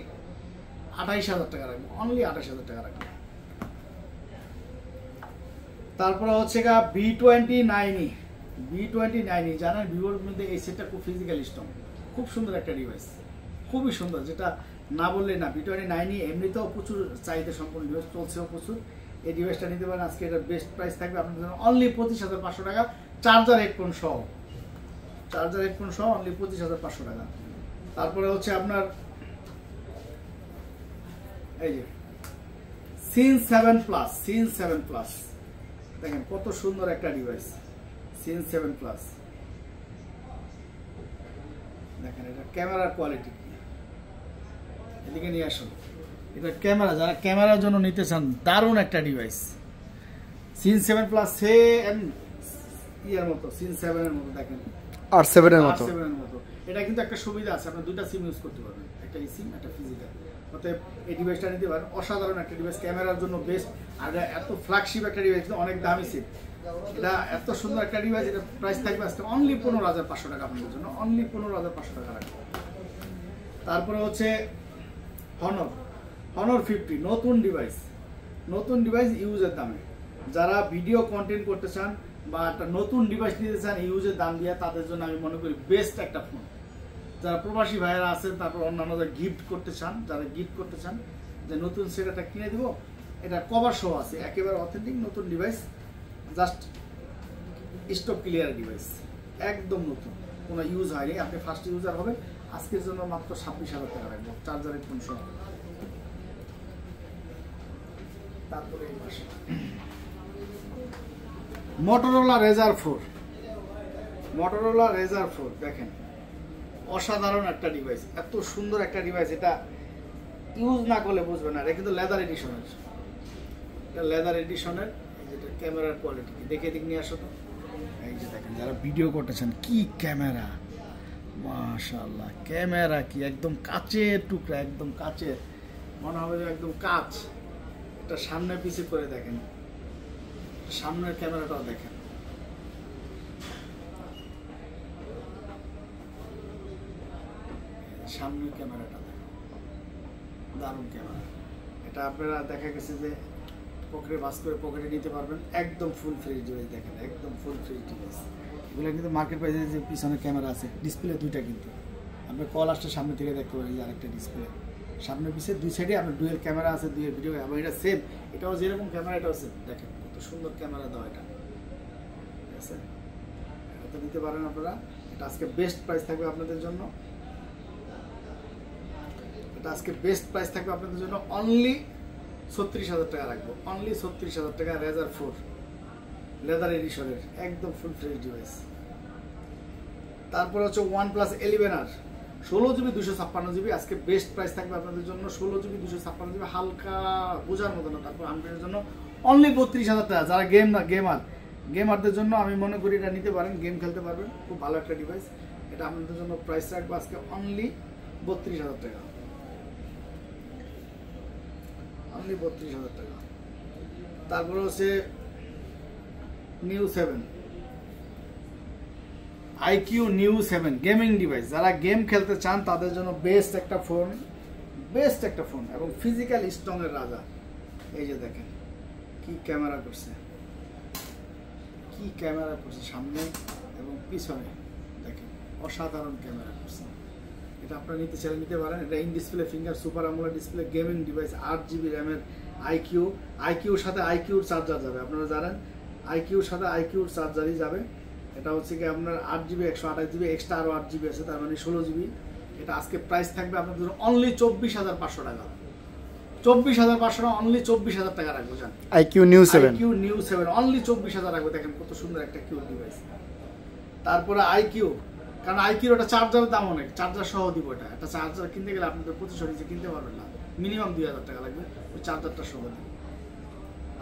28,000 টাকা রাখবো, অনলি 28,000 টাকা রাখবো। তারপরে হচ্ছে B29E B29 জানেন ভিভোর মধ্যে এই সেটটা খুব ফিজিক্যাল স্ট্রং, খুব সুন্দর একটা ডিভাইস, খুবই সুন্দর, যেটা না বললে না। B29 এমনিতেও প্রচুর চাহিদা সম্পন্ন ডিভাইস, চলছেও প্রচুর। এই ডিভাইসটা নিতে পারেন। আজকে এটা বেস্ট প্রাইস থাকবে আপনাদের জন্য অনলি 25,500 টাকা, চার্জার হেডফোন সহ, চার্জার হেডফোন সহ অনলি 25,500 টাকা। তারপরে হচ্ছে আপনার এই যে সিন 7 প্লাস, সিন 7 প্লাস দেখেন কত সুন্দর একটা ডিভাইস, সিন 7 প্লাস। দেখেন এটা ক্যামেরার কোয়ালিটি, এদিকে নিয়ে আসুন। এটা ক্যামেরা, যারা ক্যামেরার জন্য নিতে চান দারুণ একটা ডিভাইস। সিন 7 প্লাস সেম ইয়ার মতো, সিন 7 এর মতো, দেখেন R7 এর মতো। এটা কিন্তু একটা সুবিধা আছে, আপনি দুইটা সিম ইউজ করতে পারবেন, একটা সিম একটা ফিজিক্যাল। অতএব এই ডিভাইসটা নিতে পারেন, অসাধারণ একটা ডিভাইস, ক্যামেরার জন্য বেস্ট। আর এত ফ্ল্যাগশিপ একটা ডিভাইস, অনেক দামি সিম। এটা এত সুন্দর একটা ডিভাইস, এটা প্রাইস থাকবে আজকে অনলি 15,500 টাকা আপনাদের জন্য, অনলি 15,500 টাকা রাখবে। তারপরে হচ্ছে Honor 50 নতুন ডিভাইস, নতুন ডিভাইস ইউজের দামে। যারা ভিডিও কন্টেন্ট করতে চান বা একটা নতুন ডিভাইস নিতে চান ইউজের দাম দিয়ে, তাদের জন্য আমি মনে করি বেস্ট একটা ফোন। যারা প্রবাসী ভাইয়েরা আছেন, তারপর অন্যান্য যারা গিফট করতে চান, যারা গিফট করতে চান যে নতুন সেট একটা কিনে দিব, এটা কভার সহ আছে, একেবারে অথেন্টিক নতুন device, just stock clear device, একদম নতুন, কোনো ইউজ হয়নি, আপনি ফার্স্ট ইউজার হবেন। আজকের জন্য মাত্র 26,000 টাকা রাখবো, চার্জারের ফোন সহ। তারপরে এই পাশে Motorola Razr 4, Motorola Razr 4 দেখেন অসাধারণ একটা ডিভাইস, এত সুন্দর একটা ডিভাইস, এটা ইউজ না করলে বুঝবেন না। এটা কিন্তু লেদার এডিশনের, এটা লেদার এডিশনের। যেটা ক্যামেরার কোয়ালিটি দেখে দিক নিয়ে আসো তো। এই যে দেখেন, যারা ভিডিও করতেছেন, কি ক্যামেরা, মাশাআল্লাহ, ক্যামেরা কি একদম কাচের টুকরা, একদম কাচের, মনে হবে একদম কাচ। এটা সামনে পিছে করে দেখেন, সামনের ক্যামেরাটাও দেখেন, সামনের ক্যামেরাটা দেখেন, দারুণ ক্যামেরা। এটা আপনারা দেখা গেছে যে পকেটে বাস করে পকেটে নিতে পারবেন, একদম ফুল ফ্রেশ ডিভাইস। দেখেন একদম ফুল ফ্রেশ ডিভাইস। এগুলো কিন্তু মার্কেট প্রাইসে যে পিছনে ক্যামেরা আছে, ডিসপ্লে দুইটা, কিন্তু আপনি কল আসলে সামনে থেকে দেখতে পারেন, আরেকটা ডিসপ্লে সামনে পিছিয়ে দুই সাইডে আপনার ডুয়েল ক্যামেরা আছে, দুই ভিডিও। এবং এটা সেম, এটাও যেরকম ক্যামেরা এটাও সেম। দেখেন কত সুন্দর ক্যামেরা দাও এটা, ঠিক আছে, এটা নিতে পারেন আপনারা। এটা আজকে বেস্ট প্রাইস থাকবে আপনাদের জন্য, এটা আজকে বেস্ট প্রাইস থাকবে আপনাদের জন্য অনলি 36,000 টাকা রাখবো, অনলি 36,000 টাকা। Razr 4 লেদার এডিশনের একদম ফুল ফ্রেশ ডিভাইস। তারপর হচ্ছে OnePlus 11R 16GB 256GB, আজকে বেস্ট প্রাইস থাকবে আপনাদের জন্য 16GB 256GB, হালকা বোঝার মতো না। তারপর আনপের জন্য অনলি 32,000 টাকা। যারা গেমারদের জন্য আমি মনে করি এটা নিতে পারেন, গেম খেলতে পারবেন, খুব ভালো একটা ডিভাইস। এটা আপনাদের জন্য প্রাইস রাখবো আজকে অনলি 32,000 টাকা, অনলি 32,000 টাকা। তারপরে হচ্ছে Neo 7 IQ Neo 7 gaming device. যারা গেম খেলতে চান তাদের জন্য বেস্ট একটা ফোন, বেস্ট একটা ফোন, এবং ফিজিক্যাল স্ট্রং এর রাজা। এই যে দেখেন কি ক্যামেরা করছে, কি ক্যামেরা করছে সামনে এবং পিছনে, দেখেন অসাধারণ ক্যামেরা করছে। এটা আপনারা নিতে চাইলে নিতে পারেন। এটা in display finger super AMOLED display gaming device, 8GB র্যামের আইকিউর সাথে আইকিউর চার্জার যাবে। আপনারা জানেন আইকিউর সাথে আইকিউর চার্জারই যাবে। এটা হচ্ছে কি আপনার 8GB 128GB এক্সট্রা আরও 8GB আছে, তার মানে 16GB। এটা আজকে প্রাইস থাকবে আপনাদের জন্য অনলি 24,500 টাকা, 24,500 টাকা, অনলি 24,000 টাকা রাখবো। জান IQ Neo 7 অনলি 24,000 রাখবো। দেখেন কত সুন্দর একটা কিউট ডিভাইস। তারপরে আইকিউ, কারণ আইকিউর একটা চার্জারের দাম অনেক, চার্জার সহ দিব। এটা একটা চার্জার কিনতে গেলে আপনাদের 2500 নিচে কিনতে পারবেন না, মিনিমাম 2,000 টাকা লাগবে ওই চার্জারটা সহ দিব।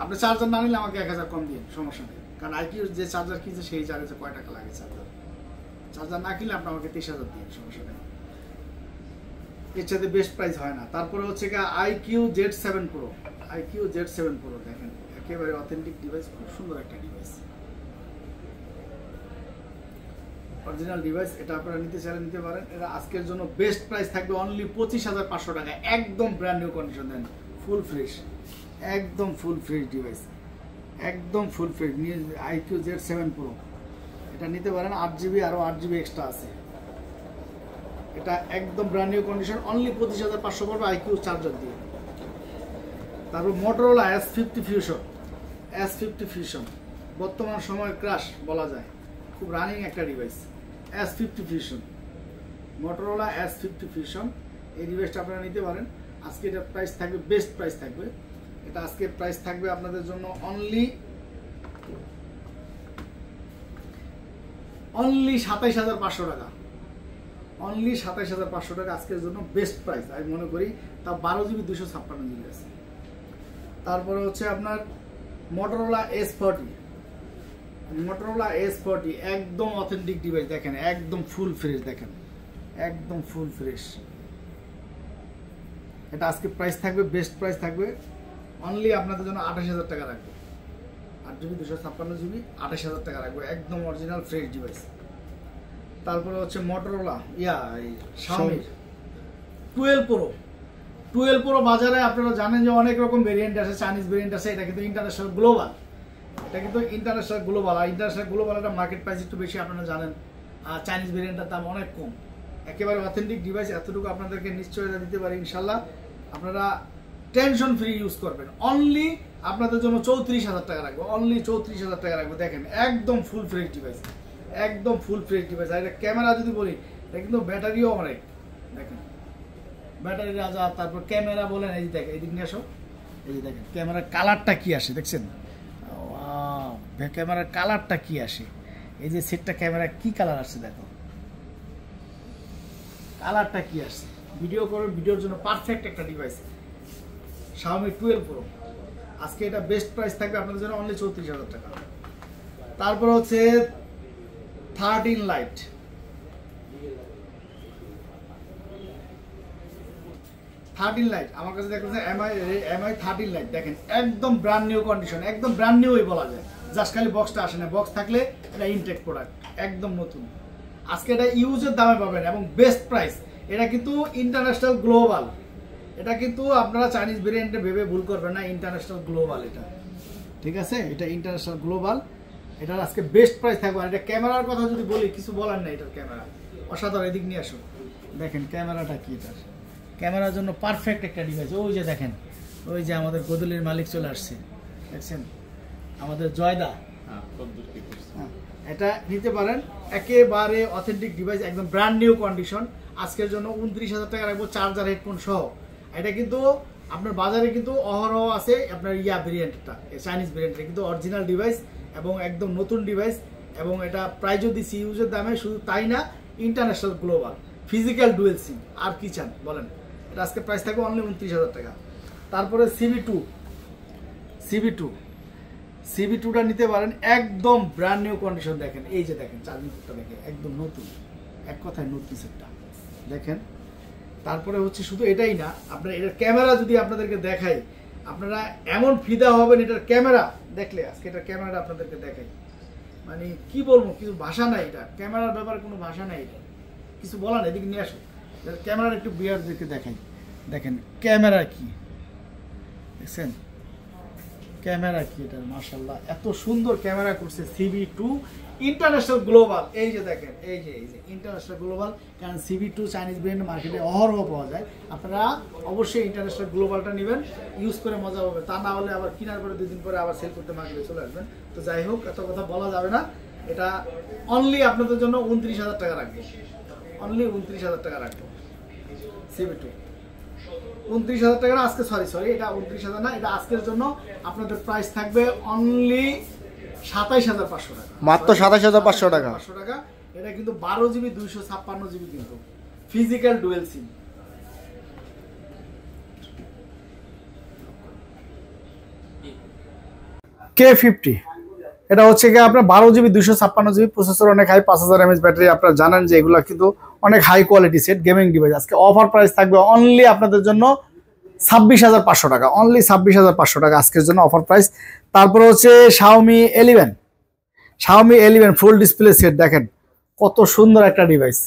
আপনি চার্জার না নিলে আমাকে 1,000 কম দিন, সমস্যা নেই। কারণ আইকিউর যে চার্জার কিনছে সেই চার্জে কয় টাকা লাগে চার্জার না কিনলে আপনি আমাকে 23,000 দিন, সমস্যা নেই। এর সাথে বেস্ট প্রাইস হয় না। তারপরে হচ্ছে কি IQ Z7 Pro, IQ Z7 Pro দেখেন একেবারে অথেন্টিক ডিভাইস, খুব সুন্দর একটা ডিভাইস, অরিজিনাল ডিভাইস। এটা আপনারা নিতে চাইলে নিতে পারেন। এটা আজকের জন্য বেস্ট প্রাইস থাকবে অনলি 25,500 টাকা, একদম ব্র্যান্ড নিউ কন্ডিশন দেন, ফুল ফ্রেশ, একদম ফুল ফ্রেশ ডিভাইস, একদম full fresh. IQ Z7 Pro এটা নিতে পারেন, 8GB আরও 8GB এক্সট্রা আছে। এটা একদম ব্র্যান্ড নিউ কন্ডিশন, অনলি 25,500 পড়বে আইকিউ চার্জার দিয়ে। তারপর Motorola S50 fusion, S50 fusion বর্তমান সময় ক্রাশ বলা যায়, খুব রানিং একটা device. S50 fusion, Motorola S50 fusion, এই ডিভাইসটা আপনারা নিতে পারেন। আজকে এটা প্রাইস থাকবে, বেস্ট প্রাইস থাকবে। এটা আজকে প্রাইস থাকবে আপনাদের জন্য অনলি 27,500 টাকা, অনলি 27,500 টাকা আজকের জন্য বেস্ট প্রাইস আমি মনে করি। তা 12GB 256GB আছে। তারপরে হচ্ছে আপনার মোটরোলা S40, মোটরোলা S40 একদম অথেন্টিক ডিভাইস, দেখেন একদম ফুল ফ্রেশ, দেখেন একদম ফুল ফ্রেশ। এটা আজকে প্রাইস থাকবে, বেস্ট প্রাইস থাকবে, অনলি আপনাদের জন্য 28,000 টাকা রাখবো। 8GB 256GB 28,000 টাকা রাখবো, একদম অরিজিনাল ফ্রেশ ডিভাইস। তারপরে হচ্ছে মোটরোলা শাওমির 12 Pro, 12 Pro বাজারে আপনারা জানেন যে অনেক রকম ভেরিয়েন্ট আছে, চাইনিজ ভেরিয়েন্ট আছে। এটা কিন্তু ইন্টারন্যাশনাল গ্লোবাল, এটা কিন্তু ইন্টারন্যাশনাল গ্লোবাল। আর ইন্টারন্যাশনাল গ্লোবাল একটা মার্কেট প্রাইস একটু বেশি, আপনারা জানেন। আর চাইনিজ ভেরিয়েন্টের দাম অনেক কম। একেবারে অথেন্টিক ডিভাইস, এতটুকু আপনাদেরকে নিশ্চয়তা দিতে পারি ইনশাল্লাহ। আপনারা টেনশন ফ্রি ইউজ করবেন। অনলি আপনাদের জন্য 34,000 টাকা রাখবো, অনলি 34,000 টাকা রাখবো। দেখেন একদম ফুল ফ্রেশ ডিভাইস, একদম ফুল ফ্রেশ ডিভাইস। আর এটা ক্যামেরা যদি বলি, এটা কিন্তু ব্যাটারিও অনেক, দেখেন ব্যাটারি রাজা। তারপর ক্যামেরা বলেন, এই যে দেখেন, এই দিক নিয়ে আসো, এই যে দেখেন ক্যামেরার কালারটা কি আসে, দেখছেন ক্যামেরার কালারটা কি আসে। এই যে সেটটা ক্যামেরা কি কালার আসছে, দেখো কালারটা কি আসছে। ভিডিও করো, ভিডিওর জন্য পারফেক্ট একটা ডিভাইস Xiaomi 12 Pro। আজকে এটা বেস্ট প্রাইস থাকবে আপনাদের জন্য অনলি 34,000 টাকা। তারপর হচ্ছে 13 লাইট, 13 লাইট আমার কাছে দেখেন MI 13 লাইট, দেখেন একদম ব্র্যান্ড নিউ কন্ডিশন, একদম ব্র্যান্ড নিউই বলা যায়। জাস্ট খালি বক্সটা আসে না, বক্স থাকলে এটা ইনটেক প্রোডাক্ট, একদম নতুন। আজকে এটা ইউজের দামে পাবেন এবং বেস্ট প্রাইস। এটা কিন্তু ইন্টারন্যাশনাল গ্লোবাল, এটা কিন্তু আপনারা চাইনিজ ভেরিয়েন্টে ভেবে ভুল করবেন না, ইন্টারন্যাশনাল গ্লোবাল এটা, ঠিক আছে? এটা ইন্টারন্যাশনাল গ্লোবাল, এটার আজকে বেস্ট প্রাইস থাকবে। আর এটা ক্যামেরার কথা যদি বলি, কিছু বলার নেই, এটার ক্যামেরা অসাধারণ। এদিক নিয়ে আসো, দেখেন ক্যামেরাটা কি, এটার ক্যামেরার জন্য পারফেক্ট একটা ডিভাইস। ওই যে দেখেন, ওই যে আমাদের গোদলির মালিক চলে আসছে, দেখছেন আমাদের জয়দা। এটা নিতে পারেন, একেবারে অথেন্টিক ডিভাইস, একদম ব্র্যান্ড নিউ কন্ডিশন। আজকের জন্য 29,000 টাকা রাখবো, চার্জার হেডফোন সহ। এটা কিন্তু আপনার বাজারে কিন্তু অহরহ আছে আপনার ভেরিয়েন্টটা, চাইনিজ ভেরিয়েন্টটা কিন্তু অরিজিনাল ডিভাইস এবং একদম নতুন ডিভাইস। এবং এটা প্রাইজও দিচ্ছি ইউজের দামে, শুধু তাই না, ইন্টারন্যাশনাল গ্লোবাল, ফিজিক্যাল ডুয়েল সিম, আর কি চান বলেন। এটা আজকে প্রাইস থাকবে অনলি 29,000 টাকা। তারপরে CB2টা নিতে পারেন, একদম ব্র্যান্ড নিউ কন্ডিশন। দেখেন এই যে দেখেন চার্জিং পোর্টটা, দেখেন একদম নতুন, এক কথায় নতুন সেটটা দেখেন। তারপরে হচ্ছে শুধু এটাই না, আপনার এটার ক্যামেরা যদি আপনাদেরকে দেখাই, আপনারা এমন ফিদা হবেন এটার ক্যামেরা দেখলে। আজকে এটার ক্যামেরাটা আপনাদেরকে দেখাই, মানে কি বলবো, কিছু ভাষা নাই। এটা ক্যামেরার ব্যাপারে কোনো ভাষা নাই, এটা কিছু বলার। এদিকে নিয়ে আসো, ক্যামেরার একটু বিয়ারদেরকে দেখাই। দেখেন ক্যামেরা কি, দেখছেন ক্যামেরা কি এটা, মাশাআল্লাহ এত সুন্দর ক্যামেরা করছে CB2 ইন্টারন্যাশনাল গ্লোবাল। এই যে দেখেন, এই যে ইন্টারন্যাশনাল গ্লোবাল, কারণ CB2 চাইনিজ ব্র্যান্ড মার্কেটে অহরহ পাওয়া যায়। আপনারা অবশ্যই ইন্টারন্যাশনাল গ্লোবালটা নেবেন, ইউজ করে মজা পাবেন। তা না হলে আবার কেনার পরে 2 দিন পরে আবার সেল করতে মার্কেটে চলে আসবেন। তো যাই হোক, এত কথা বলা যাবে না। এটা অনলি আপনাদের জন্য 29,000 টাকা রাখবো, অনলি 29,000 টাকা রাখবো। CB2 29,000 টাকা না, আজকে সরি এটা 29,000 না, এটা আজকের জন্য আপনাদের প্রাইস থাকবে অনলি 27,500 টাকা, মাত্র 27,500 টাকা। এটা কিন্তু 12GB 256GB কিন্তু ফিজিক্যাল ডুয়েল সিম। K50 এটা হচ্ছে কি আপনার 12GB 256GB প্রসেসর, অনেক হাই, 5000 mAh ব্যাটারি। আপনারা জানেন যে এগুলো কিন্তু অনেক high quality set, gaming device. আজকে অফার প্রাইস থাকবে অনলি আপনাদের জন্য 26,500 টাকা, অনলি 26,500 টাকা আজকের জন্য অফার প্রাইস। তারপরে হচ্ছে Xiaomi 11 ফুল ডিসপ্লে সেট, দেখেন কত সুন্দর একটা ডিভাইস।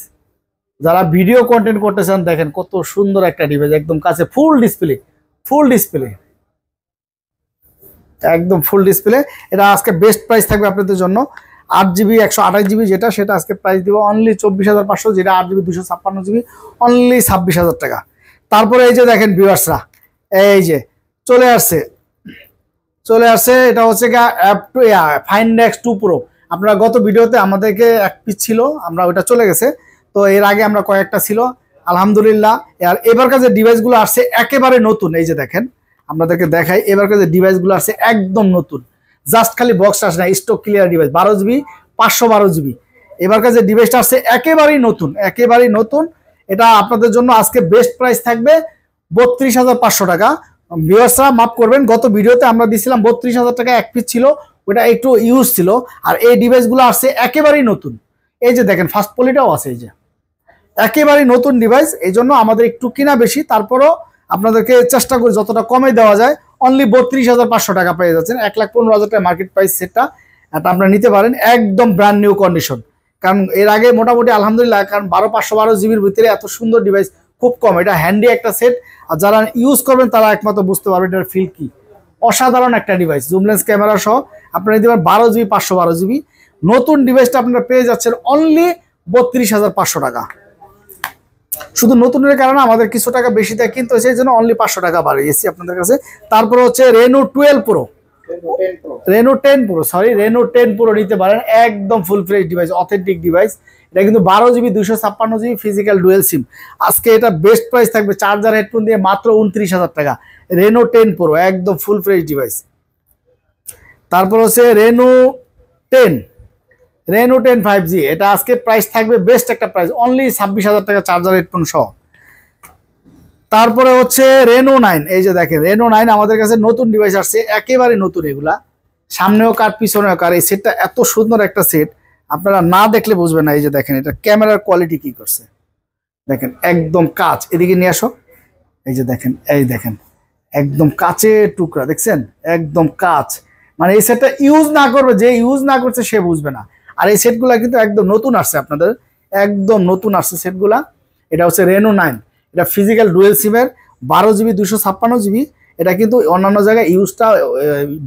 যারা ভিডিও কন্টেন্ট করতে চান, দেখেন কত সুন্দর একটা ডিভাইস, একদম কাছে ফুল ডিসপ্লে একদম ফুল ডিসপ্লে। এটা আজকে বেস্ট প্রাইস থাকবে আপনাদের জন্য 8GB 128GB যেটা, সেটা আজকে প্রাইস দিব অনলি 24,500, যেটা 8GB 256GB অনলি 26,000 টাকা। তারপরে এই যে দেখেন ভিউয়ার্সরা, এই যে চলে আসছে, এটা হচ্ছে ফাইন্ডেক্স 2 Pro। আপনারা গত ভিডিওতে আমাদেরকে এক পিস ছিল, আমরা ওটা চলে গেছে, তো এর আগে আমরা কয়েকটা ছিল আলহামদুলিল্লাহ। আর এবারকার যে ডিভাইসগুলো আসছে একেবারে নতুন, এই যে দেখেন আপনাদেরকে দেখাই, এবারকার যে ডিভাইসগুলো আসছে একদম নতুন, জাস্ট খালি বক্স আসে না, stock clear device 12GB 512GB। এবারকার যে ডিভাইসটা আসছে একেবারেই নতুন। এটা আপনাদের জন্য আজকে বেস্ট প্রাইস থাকবে 32,500 টাকা। ভিউয়ার্সরা মাফ করবেন, গত ভিডিওতে আমরা দিছিলাম 32,000 টাকা এক পিস ছিল, ওটা একটু ইউজ ছিল। আর এই ডিভাইসগুলো আসছে একেবারেই নতুন, এই যে দেখেন ফার্স্ট পলিটাও আছে, এই যে একেবারেই নতুন ডিভাইস, এই জন্য আমাদের একটু কিনা বেশি, তারপরও আপনাদেরকে চেষ্টা করি যতটা কমে দেওয়া যায়। অনলি 32,500 টাকা পেয়ে যাচ্ছেন, 1,15,000 টাকা মার্কেট প্রাইস সেটটা, এটা আপনারা নিতে পারেন একদম ব্র্যান্ড নিউ কন্ডিশন। কারণ এর আগে মোটামুটি আলহামদুলিল্লাহ, কারণ 512GB ভিতরে এত সুন্দর ডিভাইস খুব কম, এটা হ্যান্ডি একটা সেট, আর যারা ইউজ করবেন তারা একমাত্র বুঝতে পারবেন এটার ফিল কি। অসাধারণ একটা ডিভাইস, জুম লেন্স ক্যামেরা সহ আপনারা নিতে পারেন 12GB 512GB। নতুন ডিভাইসটা আপনারা পেয়ে যাচ্ছেন অনলি 32,500 টাকা। শুধু নতুনের কারণে আমাদের কিছু টাকা বেশি দেয়, কিন্তু সেই জন্য অনলি 500 টাকা বাড়িয়েছি আপনাদের কাছে। তারপরে হচ্ছে রেনো 10 Pro নিতে পারেন, একদম full fresh device, authentic device. এটা কিন্তু 12GB 256GB ফিজিক্যাল ডুয়েল সিম। আজকে এটা বেস্ট প্রাইস থাকবে চার্জার হেডফোন দিয়ে মাত্র 29,000 টাকা। রেনো 10 Pro একদম ফুল ফ্রেশ ডিভাইস। তারপর হচ্ছে রেনো 10 5G, এটা আজকে প্রাইস থাকবে বেস্ট একটা প্রাইস অনলি 26,000 টাকা চার্জার হেডফোন সহ। তারপরে হচ্ছে রেনো 9, এই যে দেখেন রেনো 9 আমাদের কাছে নতুন ডিভাইস আসছে, একেবারে নতুন, এগুলা সামনেও কার পিছনেও কার। এই সেটটা এত সুন্দর একটা সেট, আপনারা না দেখলে বুঝবেন না। এই যে দেখেন এটা ক্যামেরার কোয়ালিটি কি করছে, দেখেন একদম কাচ, এদিকে নিয়ে আসো, এই যে দেখেন, এই দেখেন একদম কাচের টুকরা, দেখছেন একদম কাচ। মানে এই সেটটা ইউজ না করবে, যে ইউজ না করছে সে বুঝবে না। আর এই সেটগুলা কিন্তু একদম নতুন আসছে, আপনাদের একদম নতুন আসছে সেটগুলা। এটা হচ্ছে রেনো 9, এটা ফিজিক্যাল ডুয়েল সিমের 12GB 256GB। এটা কিন্তু অন্যান্য জায়গায় ইউজটা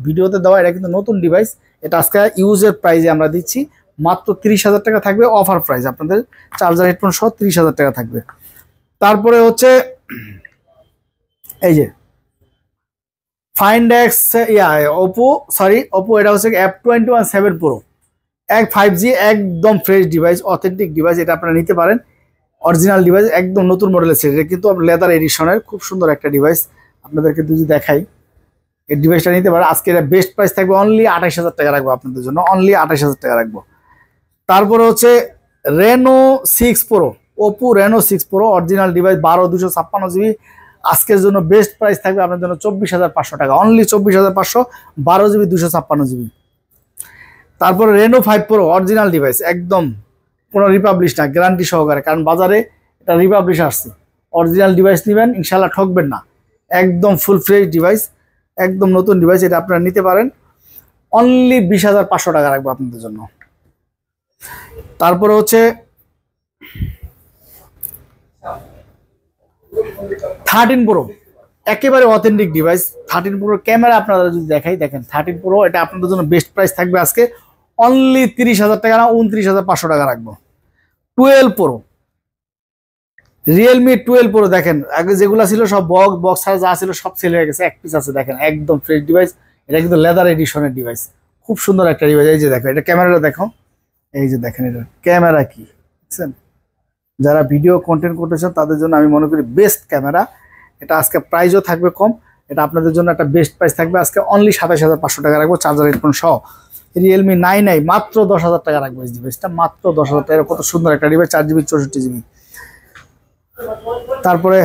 ভিডিওতে দেওয়া, এটা কিন্তু নতুন ডিভাইস। এটা আজকে ইউজের প্রাইসে আমরা দিচ্ছি মাত্র 30,000 টাকা থাকবে, অফার প্রাইস আপনাদের চার্জার হেডফোন সহ 30,000 টাকা থাকবে। তারপরে হচ্ছে এই যে ফাইন্ডেক্স ওপো, এটা হচ্ছে F21 7 Pro 5G একদম ফ্রেশ ডিভাইস, অথেন্টিক ডিভাইস। এটা আপনারা নিতে পারেন, অরিজিনাল ডিভাইস, একদম নতুন মডেলের সেট। এটা কিন্তু লেদার এডিশনের খুব সুন্দর একটা ডিভাইস, আপনাদেরকে যদি দেখাই এই ডিভাইসটা নিতে পারেন। আজকে এটা বেস্ট প্রাইস থাকবে অনলি 28,000 টাকা রাখবো আপনাদের জন্য, অনলি 28,000 টাকা রাখবো। তারপরে হচ্ছে Reno 6 Pro, Oppo Reno 6 Pro original device 12/256GB। আজকের জন্য বেস্ট প্রাইস থাকবে আপনার জন্য 24,500 টাকা, অনলি 24,500, 12GB 256GB। তারপরে রেনো 5 Pro অরিজিনাল ডিভাইস, একদম কোনো রিপাবলিশ না, গ্যারান্টি সহকারে, কারণ বাজারে এটা রিপাবলিশ আসছে। অরিজিনাল ডিভাইস নেবেন ইনশাল্লাহ ঠকবেন না, একদম ফুল ফ্রেশ ডিভাইস, একদম নতুন ডিভাইস। এটা আপনারা নিতে পারেন অনলি 20,500 টাকা রাখবো আপনাদের জন্য। তারপরে হচ্ছে 13 Pro, একেবারে অথেন্টিক ডিভাইস। 13 Pro ক্যামেরা আপনারা যদি দেখাই, দেখেন 13 Pro, এটা আপনাদের জন্য বেস্ট প্রাইস থাকবে আজকে অনলি 30,000 টাকা না, 29,500 টাকা রাখবো। 12 Pro, রিয়েলমি 12 Pro দেখেন, আগে যেগুলো ছিল সব বক্স ছাড়া যা ছিল সব সেল হয়ে গেছে, এক পিস আছে দেখেন, একদম ফ্রেশ ডিভাইস। এটা কিন্তু লেদার এডিশনের ডিভাইস, খুব সুন্দর একটা ডিভাইস। এই যে দেখো, এটা ক্যামেরাটা দেখো, এই যে দেখেন এটা ক্যামেরা কি দেখছেন। যারা ভিডিও কন্টেন্ট করতেছেন তাদের জন্য আমি মনে করি বেস্ট ক্যামেরা। এটা আজকে প্রাইসও থাকবে কম, এটা আপনাদের জন্য একটা বেস্ট প্রাইস থাকবে আজকে অনলি 27,500 টাকা রাখবো চার্জার হেডফোন সহ। রিয়েলমি 9i মাত্র 10,000 টাকা রাখবো এই ডিভাইসটা, মাত্র 10,000 টাকা। কত সুন্দর একটা ডিভাইস, 4GB 64GB। তারপরে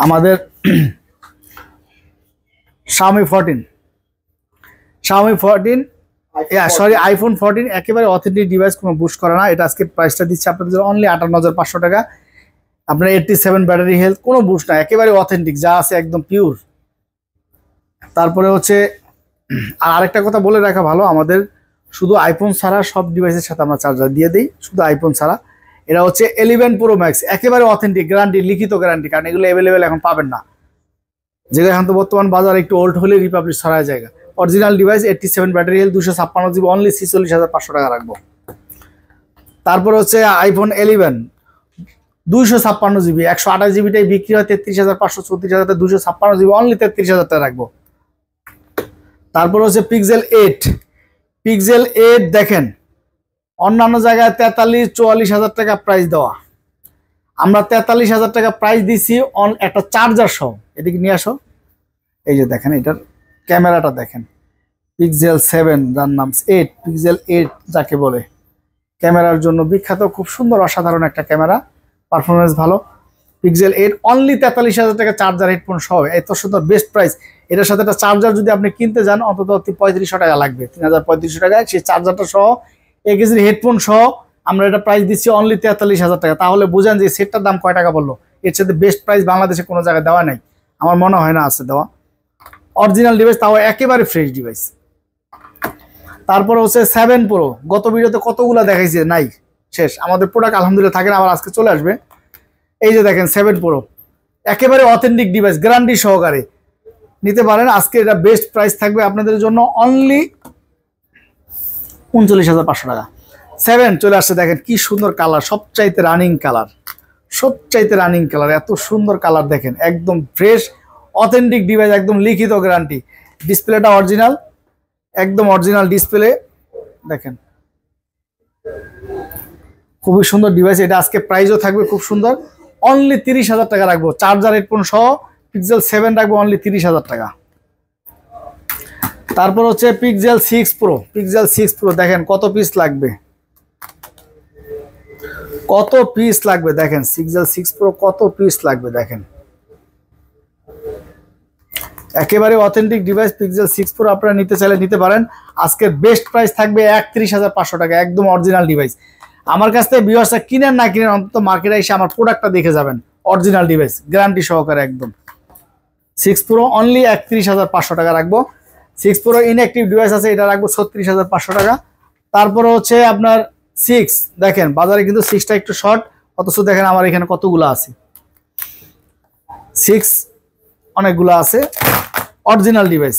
আমাদের Xiaomi 14, iPhone 14 একেবারে অথেন্টিক ডিভাইস, কোনো বুস্ট করে না। এটা আজকে প্রাইসটা দিচ্ছে আপনাদের জন্য অনলি 58,500 টাকা। আপনার 87 ব্যাটারি হেলথ, কোনো বুস্ট না, একেবারে অথেন্টিক, যা আছে একদম পিওর। তারপরে হচ্ছে আরেকটা কথা বলে রাখা ভালো, আমাদের শুধু আইফোন ছাড়া সব ডিভাইসের সাথে আমরা চার্জার দিয়ে দিই, শুধু আইফোন ছাড়া। এটা হচ্ছে 11 Pro Max, একেবারে অথেন্টিক, গ্যারান্টি, লিখিত গ্যারান্টি, কারণ এগুলো অ্যাভেলেবেল এখন পাবেন না। যেগুলো এখন তো বর্তমান বাজার একটু ওল্ড হলে রিপাবলিশ ছড়ায় জায়গা, original device 87 battery health 256 GB only 46,500 টাকা রাখবো। তারপর হচ্ছে আইফোন 11 256 জিবি 128 জিবিটাই বিক্রি হয় 33,500, 34,000, 256 জিবি অনলি 33,000 টাকা রাখবো। তারপর হচ্ছে পিক্সেল 8 দেখেন অন্যান্য জায়গায় 43-44,000 টাকা প্রাইস দেওয়া, আমরা 43,000 টাকা প্রাইস দিছি একটা চার্জার সহ। এদিকে নিয়ে আসো, এই যে দেখেন এটার ক্যামেরাটা দেখেন, পিক্সেল 7 যার নাম 8, পিক্সেল 8 যাকে বলে, ক্যামেরার জন্য বিখ্যাত, খুব সুন্দর অসাধারণ একটা ক্যামেরা, পারফরমেন্স ভালো। পিক্সেল 8 অনলি 43,000 টাকা চার্জার হেডফোন সহ, এত সুন্দর বেস্ট প্রাইস। এটার সাথে একটা চার্জার যদি আপনি কিনতে যান অন্তত 3500 টাকা লাগবে, 3,3500 টাকায় সেই চার্জারটা সহ 1 কেজির হেডফোন সহ আমরা এটা প্রাইস দিচ্ছি অনলি 43,000 টাকা। তাহলে বুঝেন যে সেটটার দাম কয় টাকা বললো। এর সাথে বেস্ট প্রাইস বাংলাদেশে কোনো জায়গায় দেওয়া নাই, আমার মনে হয় না আছে দেওয়া। অরিজিনাল ডিভাইস, তাও একেবারে ফ্রেশ ডিভাইস। তারপর হচ্ছে 7 Pro, গত ভিডিওতে কতগুলো দেখাইছে, নাই শেষ। আমাদের প্রোডাক্ট আলহামদুলিল্লাহ থাকে না, আবার আজকে চলে আসবে। এই যে দেখেন 7 Pro একেবারে অথেন্টিক ডিভাইস, গ্যারান্টি সহকারে নিতে পারেন। আজকে এটা বেস্ট প্রাইস থাকবে আপনাদের জন্য অনলি 39,500 টাকা। 7 চলে আসছে, দেখেন কি সুন্দর কালার, সবচাইতে রানিং কালার, এত সুন্দর কালার দেখেন, একদম ফ্রেশ অথেন্টিক ডিভাইস, একদম লিখিত গ্যারান্টি। ডিসপ্লেটা অরিজিনাল, একদম অরিজিনাল ডিসপ্লে দেখেন, খুবই সুন্দর ডিভাইস। এটা আজকে প্রাইসও থাকবে খুব সুন্দর, অনলি 30,000 টাকা রাখবো। চার্জার হেডফোন সহ পিক্সেল 7 রাখবো অনলি 30,000 টাকা। তারপর হচ্ছে পিক্সেল 6 Pro দেখেন কত পিস লাগবে, দেখেন পিক্সেল 6 Pro কত পিস লাগবে দেখেন, একেবারে অথেন্টিক ডিভাইস। পিক্সেল 6 Pro আপনারা নিতে চাইলে নিতে পারেন। আজকের বেস্ট প্রাইস থাকবে 31,500 টাকা, একদম অরিজিনাল ডিভাইস। আমার কাছ থেকে ভিউয়ার্সরা কিনেন না কিনেন, অন্তত মার্কেটে এসে আমার প্রোডাক্টটা দেখে যাবেন, অরিজিনাল ডিভাইস গ্যারান্টি সহকারে একদম। 6 Pro অনলি 31,500 টাকা রাখবো। 6 Pro ইনঅ্যাক্টিভ ডিভাইস আছে, এটা রাখবো 36,500 টাকা। তারপরে হচ্ছে আপনার 6 দেখেন, বাজারে কিন্তু 6টা একটু শর্ট, অথচ দেখেন আমার এখানে কতগুলো আছে, 6 অনেকগুলো আছে। অরিজিনাল ডিভাইস,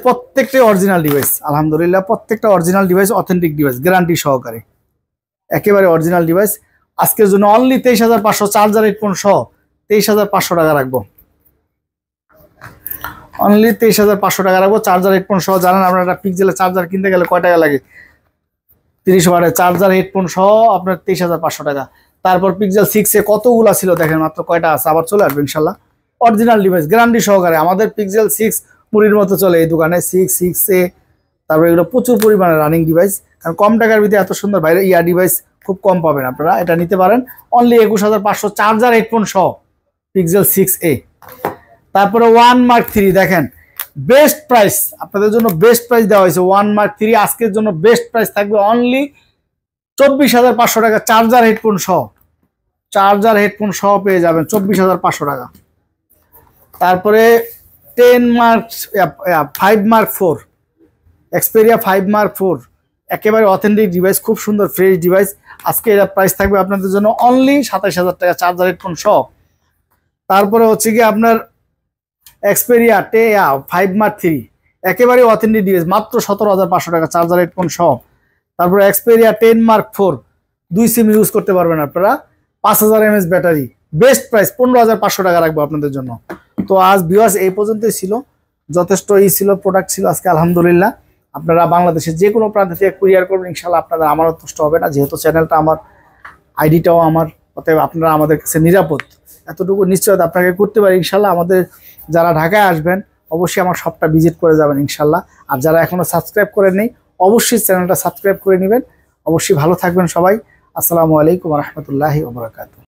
প্রত্যেকটাই অরিজিনাল ডিভাইস, আলহামদুলিল্লাহ প্রত্যেকটা original device, authentic device, guarantee সহকারে একেবারে অরিজিনাল ডিভাইস। আজকের জন্য অনলি 23,500, চার্জার হেডফোন সহ 23,500 টাকা রাখবো, অনলি 23,500 টাকা রাখবো, চার্জার হেডফোন সহ। জানেন আপনারা পিক্সেলের চার্জার কিনতে গেলে কয় টাকা লাগে, 30 ওয়াটের চার্জার হেডফোন সহ আপনার 23,500 টাকা। তারপর পিক্সেল 6 কতগুলো ছিল দেখেন, মাত্র কয়টা আছে, আবার চলে আসবে ইনশাল্লাহ। অরিজিনাল ডিভাইস গ্যারান্টি সহকারে, আমাদের পিক্সেল 6 মুড়ির মতো চলে এই দোকানে, 6A। তারপর এগুলো প্রচুর পরিমাণে রানিং ডিভাইস, কারণ কম টাকার ভিতরে এত সুন্দর বাইরে ডিভাইস খুব কম পাবেন আপনারা, এটা নিতে পারেন অনলি 21,500, চার্জার হেডফোন সহ পিক্সেল 6A। তারপরে 1 Mark 3 দেখেন, বেস্ট প্রাইস আপনাদের জন্য, বেস্ট প্রাইস দেওয়া হয়েছে 1 Mark 3 আজকের জন্য বেস্ট প্রাইস থাকবে অনলি 24,500 টাকা, চার্জার হেডফোন সহ পেয়ে যাবেন 24,500 টাকা। তারপরে 5 Mark 4 এক্সপেরিয়া 5 Mark 4 একেবারে অথেন্টিক ডিভাইস, খুব সুন্দর ফ্রেশ ডিভাইস। আজকে এর প্রাইস থাকবে আপনাদের জন্য অনলি 27,000 টাকা, চার্জার হেডফোন সহ। তারপরে হচ্ছে কি আপনার এক্সপেরিয়া 5 Mark 3 একেবারে অথেন্টিক ডিভাইস, মাত্র 17,500 টাকা, চার্জার হেডফোন সহ। তারপরে এক্সপেরিয়া 10 Mark 4 2 সিম ইউজ করতে পারবেন আপনারা, 5000 mAh ব্যাটারি, বেস্ট প্রাইস 15,500 টাকা রাখবো আপনাদের জন্য। তো আজ ভিউয়ার্স এই পর্যন্তই ছিল, যথেষ্ট ছিল প্রোডাক্ট ছিল আজকে আলহামদুলিল্লাহ। আপনারা বাংলাদেশের যে কোনো প্রান্ত থেকে কুরিয়ার করবেন, ইনশাল্লাহ আপনাদের আমারও কষ্ট হবে না, যেহেতু চ্যানেলটা আমার, আইডিটাও আমার, অতএব আপনারা আমাদের কাছে নিরাপদ, এতটুকু নিশ্চয়তা আপনাকে করতে পারি ইনশাল্লাহ। আমাদের যারা ঢাকায় আসবেন অবশ্যই আমার শপটা ভিজিট করে যাবেন ইনশাল্লাহ। আর যারা এখনো সাবস্ক্রাইব করে নেই অবশ্যই চ্যানেলটা সাবস্ক্রাইব করে নেবেন। অবশ্যই ভালো থাকবেন সবাই। আসসালামু আলাইকুম ওয়া রাহমাতুল্লাহি ওয়া বারাকাতুহু।